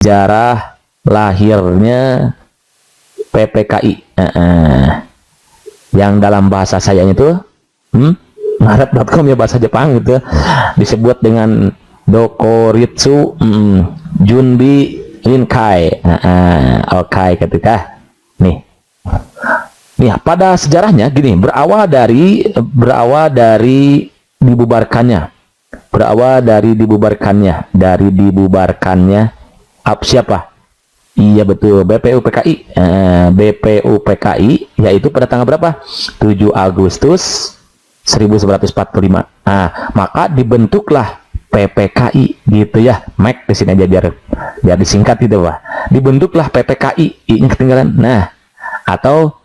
sejarah lahirnya PPKI. Yang dalam bahasa saya itu ngaret.com ya, bahasa Jepang gitu, disebut dengan Dokoritsu Junbi Rinkai. Oke, ketika nih pada sejarahnya gini, berawal dari dibubarkannya siapa? Iya betul, BPUPKI. BPUPKI yaitu pada tanggal berapa? 7 Agustus 1945. Maka dibentuklah PPKI gitu ya. Mac di sini aja biar disingkat gitu, Pak. Dibentuklah PPKI, I-nya ketinggalan. Nah, atau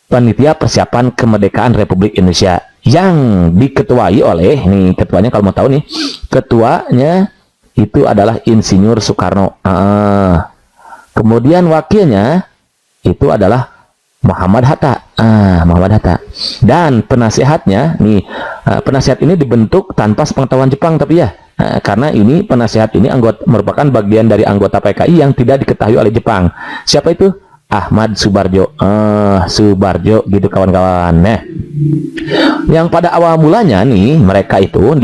Panitia Persiapan Kemerdekaan Republik Indonesia yang diketuai oleh, nih ketuanya kalau mau tahu nih, ketuanya itu adalah Insinyur Soekarno. Kemudian wakilnya itu adalah Muhammad Hatta. Dan penasehatnya nih, penasihat ini dibentuk tanpa sepengetahuan Jepang, tapi ya karena ini penasihat ini merupakan bagian dari anggota PKI yang tidak diketahui oleh Jepang. Siapa itu? Ahmad Subarjo. Subarjo gitu kawan-kawan. Nah, yang pada awal mulanya nih mereka itu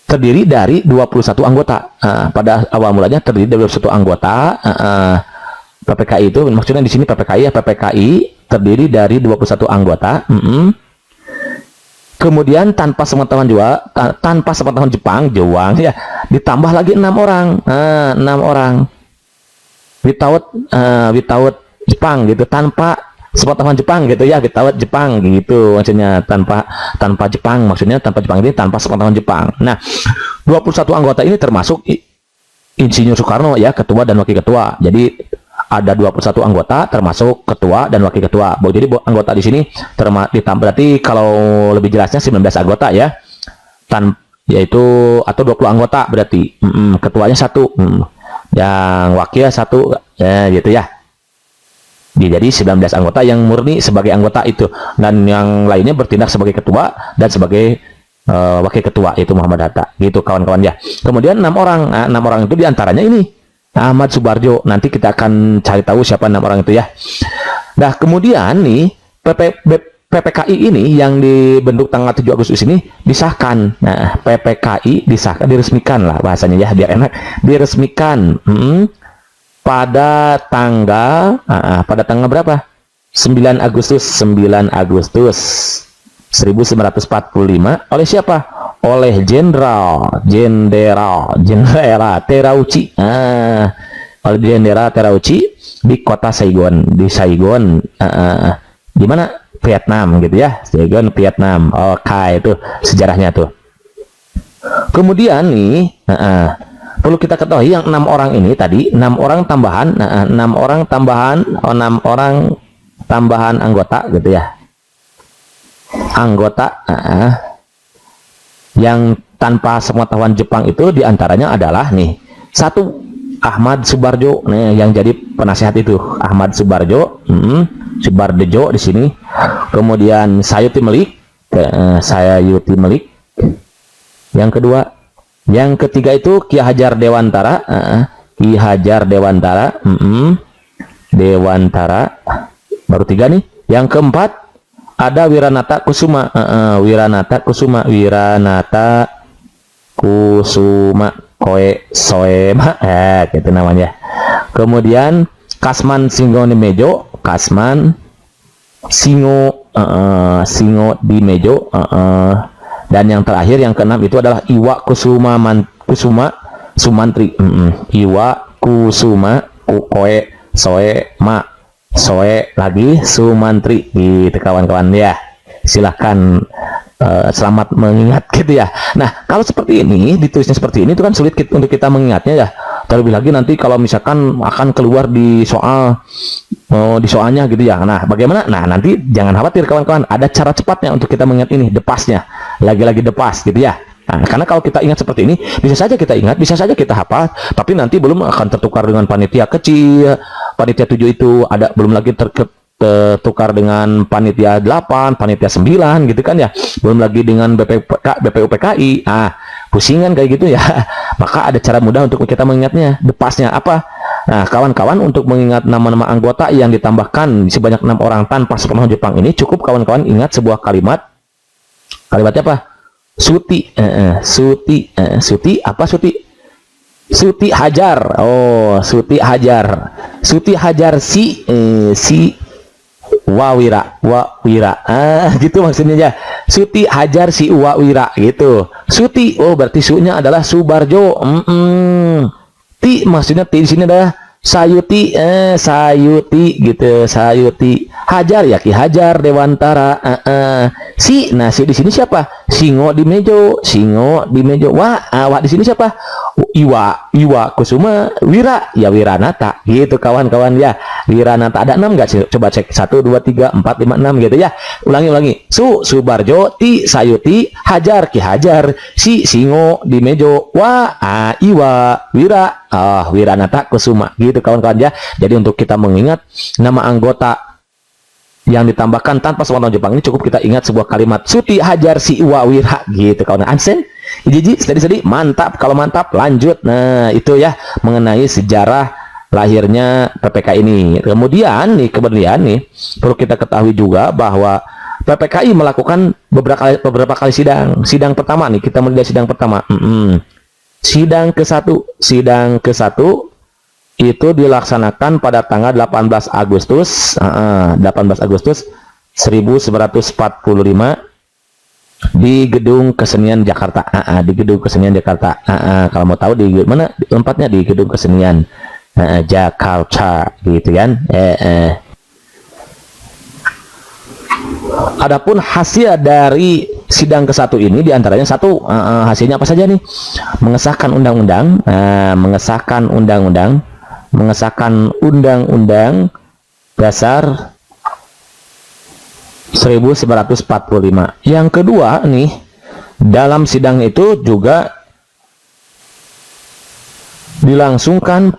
terdiri dari 21 anggota. Pada awal mulanya terdiri dari 21 anggota. PPKI itu maksudnya di sini PPKI ya, PPKI terdiri dari 21 anggota. Kemudian tanpa sepengetahuan Jepang ya, ditambah lagi 6 orang. 6 orang. Without Jepang gitu, tanpa sepengetahuan Jepang gitu ya, without Jepang gitu maksudnya, tanpa Jepang, maksudnya tanpa Jepang ini tanpa sepengetahuan Jepang. Nah, 21 anggota ini termasuk Insinyur Soekarno ya, ketua dan wakil ketua. Jadi ada 21 anggota termasuk ketua dan wakil ketua. Jadi anggota di sini ditambah, berarti kalau lebih jelasnya 19 anggota ya. Yaitu atau 20 anggota berarti. Ketuanya 1. Yang wakil 1 ya gitu ya. Jadi 19 anggota yang murni sebagai anggota itu, dan yang lainnya bertindak sebagai ketua dan sebagai wakil ketua, itu Muhammad Hatta gitu kawan-kawan ya. Kemudian 6 orang. 6 orang itu diantaranya ini Ahmad Subarjo. Nanti kita akan cari tahu siapa 6 orang itu ya. Nah, kemudian nih PPKI ini yang dibentuk tanggal 7 Agustus ini disahkan. Nah, PPKI disahkan, diresmikan lah bahasanya ya, biar enak. Diresmikan pada tanggal berapa? 9 Agustus 1945 oleh siapa? Oleh Jenderal Terauchi. Oleh Jenderal Terauchi di kota Saigon, di mana? Vietnam gitu ya, Saigon, Vietnam. Oke, itu sejarahnya tuh. Kemudian nih, perlu kita ketahui yang 6 orang ini tadi, 6 orang tambahan, 6 orang tambahan anggota gitu ya. Anggota yang tanpa sepengetahuan Jepang itu diantaranya adalah nih, 1 Ahmad Subarjo, nih yang jadi penasehat itu Ahmad Subarjo, Subardejo di sini. Kemudian Sayuti Melik. Yang kedua, yang ketiga itu Ki Hajar Dewantara. Dewantara. Baru 3 nih. Yang keempat ada Wiranata Kusuma. Wiranata Kusuma Koe Soema, gitu namanya. Kemudian Kasman Singo di Mejo, dan yang terakhir yang keenam itu adalah Iwa Kusuma Sumantri. Iwa Kusuma Koe Soe lagi Sumantri gitu kawan-kawan ya. Silahkan selamat mengingat gitu ya. Nah, kalau seperti ini, ditulisnya seperti ini itu kan sulit untuk kita mengingatnya ya. Terlebih lagi nanti kalau misalkan akan keluar di soalnya gitu ya. Nah, bagaimana? Nah, nanti jangan khawatir kawan-kawan, ada cara cepatnya untuk kita mengingat ini, depasnya. Lagi-lagi depas gitu ya. Nah, karena kalau kita ingat seperti ini, bisa saja kita ingat, bisa saja kita hafal, tapi nanti belum akan tertukar dengan panitia kecil, panitia 7 itu ada, belum lagi tertukar dengan panitia 8, panitia 9 gitu kan ya, belum lagi dengan BPUPKI. pusingan kayak gitu ya. Maka ada cara mudah untuk kita mengingatnya. Depasnya apa? Nah, kawan-kawan, untuk mengingat nama-nama anggota yang ditambahkan sebanyak 6 orang tanpa sepengetahuan Jepang ini, cukup kawan-kawan ingat sebuah kalimat. Kalimatnya apa? Suti. Suti apa Suti? Suti Hajar. Oh, Suti Hajar. Suti Hajar si Wawira. Gitu maksudnya ya. Suti Hajar si Wawira gitu. Suti, oh berarti su-nya adalah Subarjo. Ti maksudnya ti di sini adalah Sayuti, Sayuti gitu, Sayuti. Hajar ya Ki Hajar Dewantara. Si, nah si di sini siapa? Singo di mejo, Singo di mejo. Wah di sini siapa? Iwa Kusuma Wira, ya Wiranata gitu kawan-kawan ya. Wiranata ada 6 nggak sih? Coba cek 1 2 3 4 5 6 gitu ya. Ulangi. Subarjo, Ti Sayuti, Hajar Ki Hajar, Si Singo di mejo, Iwa Wira, Wiranata Kusuma gitu kawan-kawan ya. Jadi untuk kita mengingat nama anggota yang ditambahkan tanpa sepengetahuan Jepang ini, cukup kita ingat sebuah kalimat Suti Hajar si Iwa Wira gitu kawan. Ansen Iji, sedih mantap. Kalau mantap lanjut. Nah itu ya mengenai sejarah lahirnya PPK ini. Kemudian nih perlu kita ketahui juga bahwa PPKI melakukan beberapa kali sidang. Sidang pertama nih, kita mulai dari sidang pertama. Sidang ke-1 itu dilaksanakan pada tanggal 18 Agustus 1945 di Gedung Kesenian Jakarta. Di Gedung Kesenian Jakarta. Kalau mau tahu di mana tempatnya, di Gedung Kesenian Jakarta gitu kan. Adapun hasil dari sidang ke-1 ini diantaranya hasilnya apa saja nih? Mengesahkan undang-undang dasar 1945. Yang kedua nih, dalam sidang itu juga dilangsungkan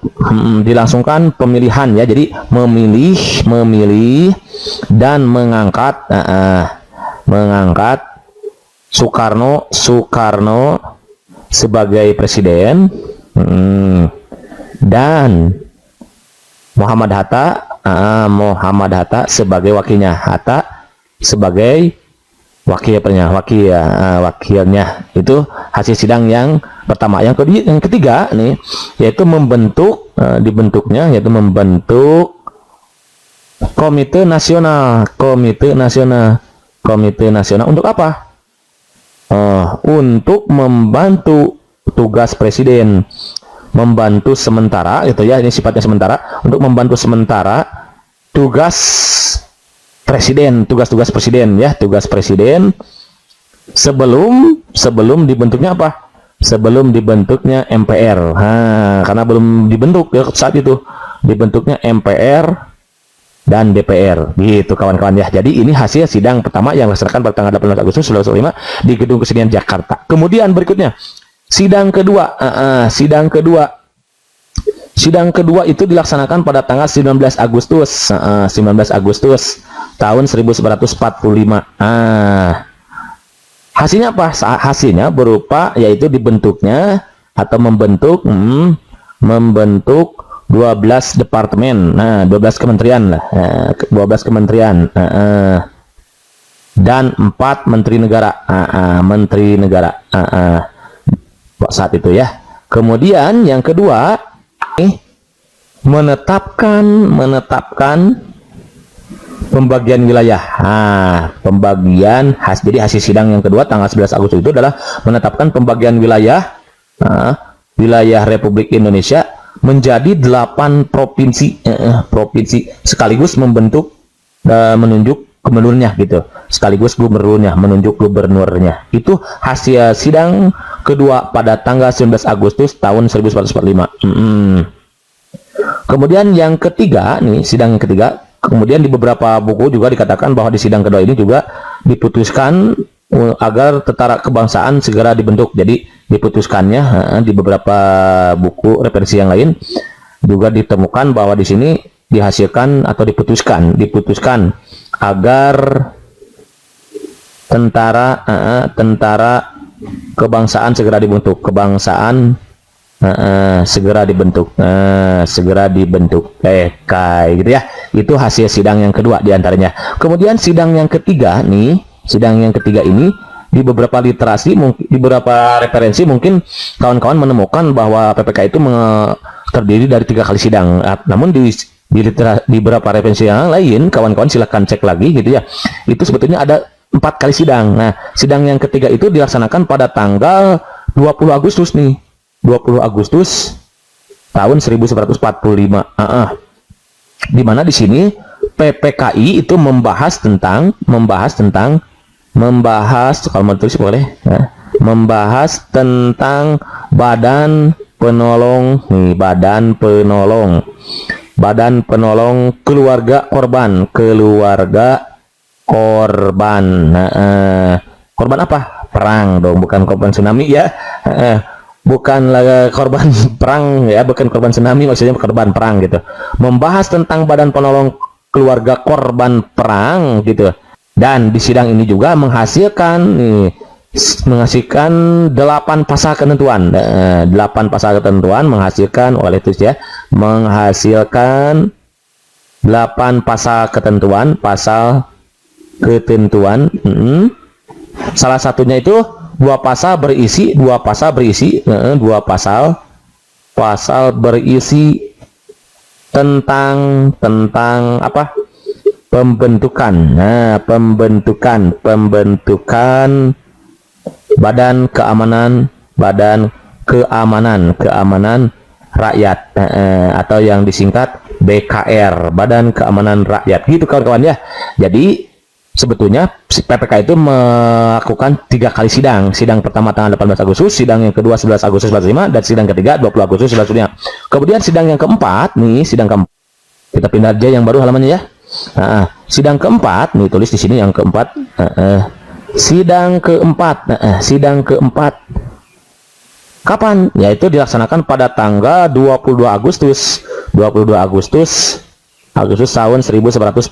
pemilihan ya. Jadi memilih dan mengangkat Soekarno sebagai presiden, dan Muhammad Hatta sebagai wakilnya. Sebagai wakilnya. Itu hasil sidang yang pertama. Yang ketiga nih, yaitu membentuk komite nasional. Untuk apa? Untuk membantu tugas presiden, membantu sementara gitu ya. Ini sifatnya sementara, untuk membantu sementara tugas presiden ya, tugas presiden sebelum dibentuknya apa? Sebelum dibentuknya MPR. Karena belum dibentuk ya saat itu, dibentuknya MPR dan DPR gitu kawan-kawan ya. Jadi ini hasil sidang pertama yang dilaksanakan pada tanggal 18 Agustus 1945 di Gedung Kesenian Jakarta. Kemudian berikutnya sidang kedua itu dilaksanakan pada tanggal 19 Agustus tahun 1945. Hasilnya apa? Hasilnya berupa yaitu dibentuknya atau membentuk 12 departemen. 12 kementerian lah. 12 kementerian. Dan 4 menteri negara. Saat itu ya. Kemudian yang kedua menetapkan pembagian wilayah. Jadi hasil sidang yang kedua tanggal 11 Agustus itu adalah menetapkan pembagian wilayah wilayah Republik Indonesia menjadi 8 provinsi sekaligus menunjuk gubernurnya gitu. Menunjuk gubernurnya. Itu hasil sidang kedua pada tanggal 19 Agustus tahun 1945. Kemudian yang ketiga nih, sidang yang ketiga, kemudian di beberapa buku juga dikatakan bahwa di sidang kedua ini juga diputuskan agar tentara kebangsaan segera dibentuk. Jadi diputuskannya di beberapa buku referensi yang lain juga ditemukan bahwa di sini dihasilkan atau diputuskan agar tentara kebangsaan segera dibentuk, kebangsaan segera dibentuk, segera dibentuk, kayak gitu ya. Itu hasil sidang yang kedua diantaranya. Kemudian sidang yang ketiga nih, sidang yang ketiga ini di beberapa literasi, di beberapa referensi mungkin kawan-kawan menemukan bahwa PPK itu terdiri dari 3 kali sidang. Namun di beberapa referensi yang lain, kawan-kawan silahkan cek lagi gitu ya. Itu sebetulnya ada 4 kali sidang. Nah, sidang yang ketiga itu dilaksanakan pada tanggal 20 Agustus nih. 20 Agustus tahun 1945. Di mana di sini PPKI itu membahas kalau mau tulis boleh ya, membahas tentang badan penolong nih, badan penolong keluarga korban. Korban apa? Perang dong, bukan korban tsunami ya. Bukan korban perang ya, bukan korban tsunami, maksudnya korban perang gitu. Membahas tentang badan penolong keluarga korban perang gitu. Dan di sidang ini juga menghasilkan 8 pasal ketentuan. 8 pasal ketentuan menghasilkan menghasilkan 8 pasal ketentuan, salah satunya itu dua pasal berisi tentang apa? Pembentukan badan keamanan rakyat, atau yang disingkat BKR, Badan Keamanan Rakyat gitu kawan-kawan ya. Jadi sebetulnya PPK itu melakukan 3 kali sidang. Sidang pertama tanggal 18 Agustus, sidang yang kedua 11 Agustus 45, dan sidang ketiga 20 Agustus 45. Kemudian sidang yang keempat nih, kita pindah aja yang baru halamannya ya. Sidang keempat nih, tulis di sini yang keempat. Sidang keempat kapan? Yaitu dilaksanakan pada tanggal 22 Agustus tahun 1945.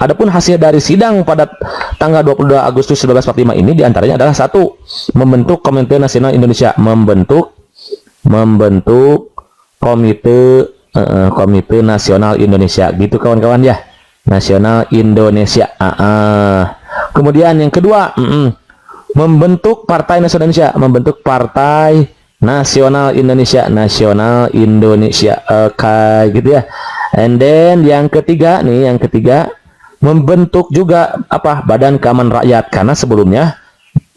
Adapun hasil dari sidang pada tanggal 22 Agustus 1945 ini diantaranya adalah 1. Membentuk Komite Nasional Indonesia, membentuk Komite Nasional Indonesia gitu kawan-kawan ya, Nasional Indonesia. Kemudian yang kedua, membentuk Partai Nasional Indonesia, membentuk Partai Nasional Indonesia, kayak gitu ya. And then yang ketiga, membentuk juga Badan Keamanan Rakyat, karena sebelumnya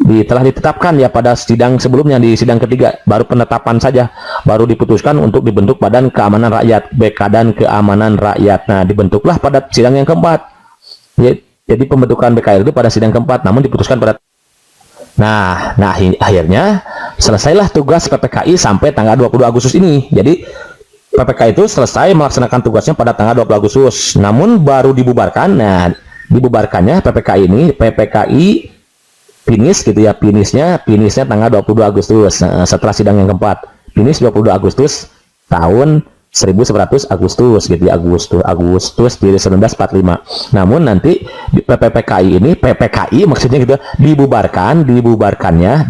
telah ditetapkan ya pada sidang sebelumnya, di sidang ketiga baru penetapan saja, baru diputuskan untuk dibentuk Badan Keamanan Rakyat, Badan Keamanan Rakyat. Nah, dibentuklah pada sidang yang keempat. Jadi pembentukan BKR itu pada sidang keempat, namun diputuskan pada akhirnya selesailah tugas PPKI sampai tanggal 20 Agustus ini. Jadi PPK itu selesai melaksanakan tugasnya pada tanggal 20 Agustus, namun baru dibubarkan. Nah, dibubarkannya PPKI finish gitu ya, finishnya tanggal 22 Agustus. Setelah sidang yang keempat, finish 22 Agustus tahun 1900 Agustus gitu ya, Agustus di 1945. Namun nanti PPKI maksudnya gitu, dibubarkannya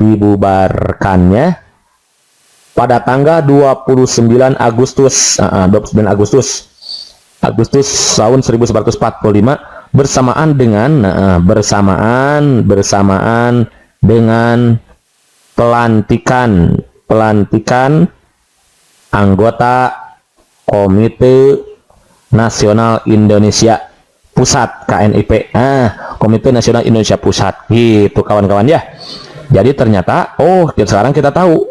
pada tanggal 29 Agustus tahun 1945, bersamaan dengan pelantikan anggota Komite Nasional Indonesia Pusat, KNIP. Komite Nasional Indonesia Pusat gitu kawan-kawan ya. Jadi ternyata sekarang kita tahu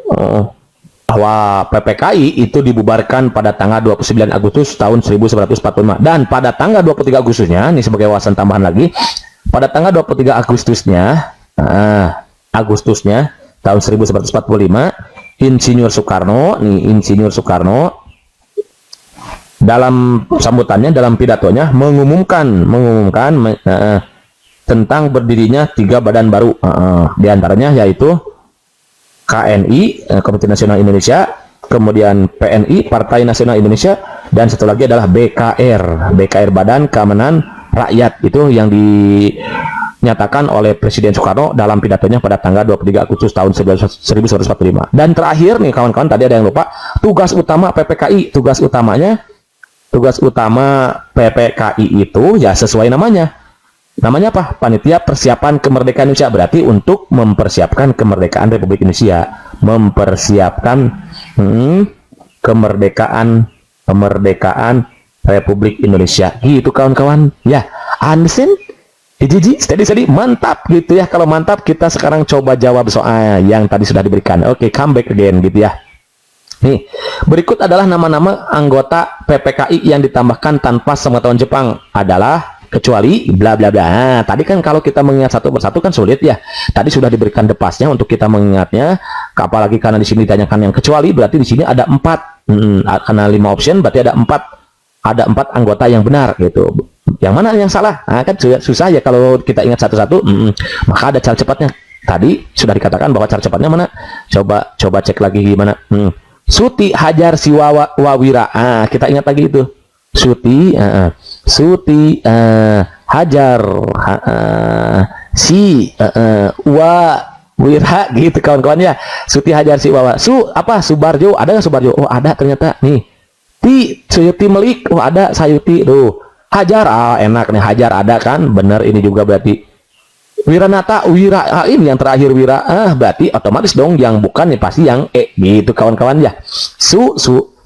bahwa PPKI itu dibubarkan pada tanggal 29 Agustus tahun 1945, dan pada tanggal 23 Agustusnya, ini sebagai wawasan tambahan lagi, pada tanggal 23 Agustusnya tahun 1945, Insinyur Soekarno dalam sambutannya, dalam pidatonya mengumumkan tentang berdirinya 3 badan baru, diantaranya yaitu KNI, Komite Nasional Indonesia, kemudian PNI, Partai Nasional Indonesia, dan satu lagi adalah BKR, Badan Keamanan Rakyat. Itu yang dinyatakan oleh Presiden Soekarno dalam pidatonya pada tanggal 23 Agustus tahun 1945. Dan terakhir nih kawan-kawan, tadi ada yang lupa, tugas utama PPKI. Tugas utama PPKI itu ya sesuai namanya. Namanya apa? Panitia Persiapan Kemerdekaan Indonesia. Berarti untuk mempersiapkan kemerdekaan Republik Indonesia. Mempersiapkan kemerdekaan Republik Indonesia. Gitu kawan-kawan. Ya, understand? Jiji, steady, mantap gitu ya. Kalau mantap, kita sekarang coba jawab soal yang tadi sudah diberikan. Oke, come back again gitu ya. Nih, berikut adalah nama-nama anggota PPKI yang ditambahkan tanpa sepengetahuan Jepang adalah kecuali bla bla bla. Nah, tadi kan kalau kita mengingat satu persatu kan sulit ya. Tadi sudah diberikan depasnya untuk kita mengingatnya. Apalagi karena di sini ditanyakan yang kecuali, berarti di sini ada 4. Karena 5 option berarti ada 4 anggota yang benar gitu. Yang mana yang salah? Nah, kan susah ya kalau kita ingat satu-satu. Maka ada cara cepatnya. Tadi sudah dikatakan bahwa cara cepatnya mana? Coba cek lagi gimana. Suti Hajar Siwa Wawira. Kita ingat lagi itu. Suti Hajar Wira gitu kawan-kawan ya. Suti Hajar Siwa Subarjo, ada nggak Subarjo? Oh ada ternyata nih. Sayuti Melik, oh ada Sayuti tuh. Hajar, enak nih, Hajar ada kan, bener ini juga berarti. Wiranata, Wira, ini yang terakhir Wira, berarti otomatis dong yang bukan nih pasti yang gitu kawan-kawan ya.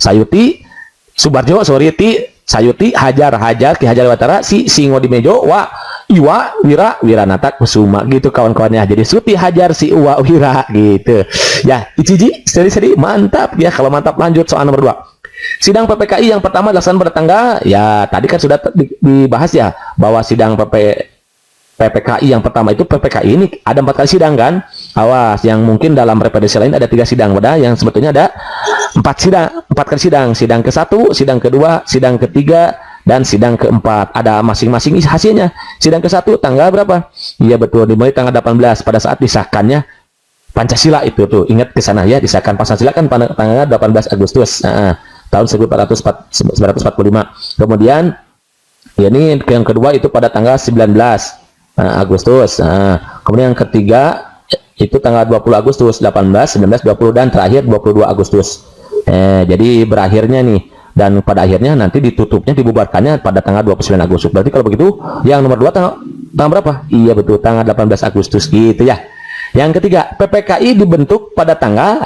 Sayuti, Subarjo, Sayuti, Hajar, Ki Hajar Watara, Singo di Mejo, Iwa, Wiranata, Kusuma gitu kawan-kawan ya. Jadi Suti Hajar Iwa Wira gitu. Ya, Ichiji, seri-seri mantap ya. Kalau mantap lanjut soal nomor 2. Sidang PPKI yang pertama dilaksanakan pada tanggal, ya tadi kan sudah dibahas ya, bahwa sidang PPKI yang pertama itu PPKI ini ada 4 kali sidang kan. Awas, yang mungkin dalam referensi lain ada 3 sidang, padahal yang sebetulnya ada 4 kali sidang. Sidang ke-1, sidang ke-2, sidang ke-3, dan sidang ke-4. Ada masing-masing hasilnya. Sidang ke-1 tanggal berapa? Iya betul, dimulai tanggal 18 pada saat disahkannya Pancasila itu tuh. Ingat ke sana ya, disahkan Pancasila kan pada tanggal 18 Agustus. Tahun 1945. Kemudian ya ini yang kedua itu pada tanggal 19 Agustus. Kemudian yang ketiga itu tanggal 20 Agustus, 18, 19, 20 dan terakhir 22 Agustus. Jadi berakhirnya nih, dan pada akhirnya nanti ditutupnya, dibubarkannya pada tanggal 29 Agustus. Berarti kalau begitu yang nomor 2 tanggal berapa? Iya betul, tanggal 18 Agustus gitu ya. Yang ketiga, PPKI dibentuk pada tanggal,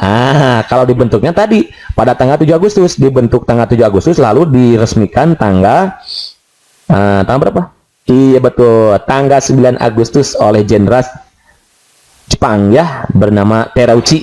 kalau dibentuknya tadi pada tanggal 7 Agustus, dibentuk tanggal 7 Agustus, lalu diresmikan tanggal berapa? Iya betul, tanggal 9 Agustus oleh Jenderal Jepang ya, bernama Terauchi.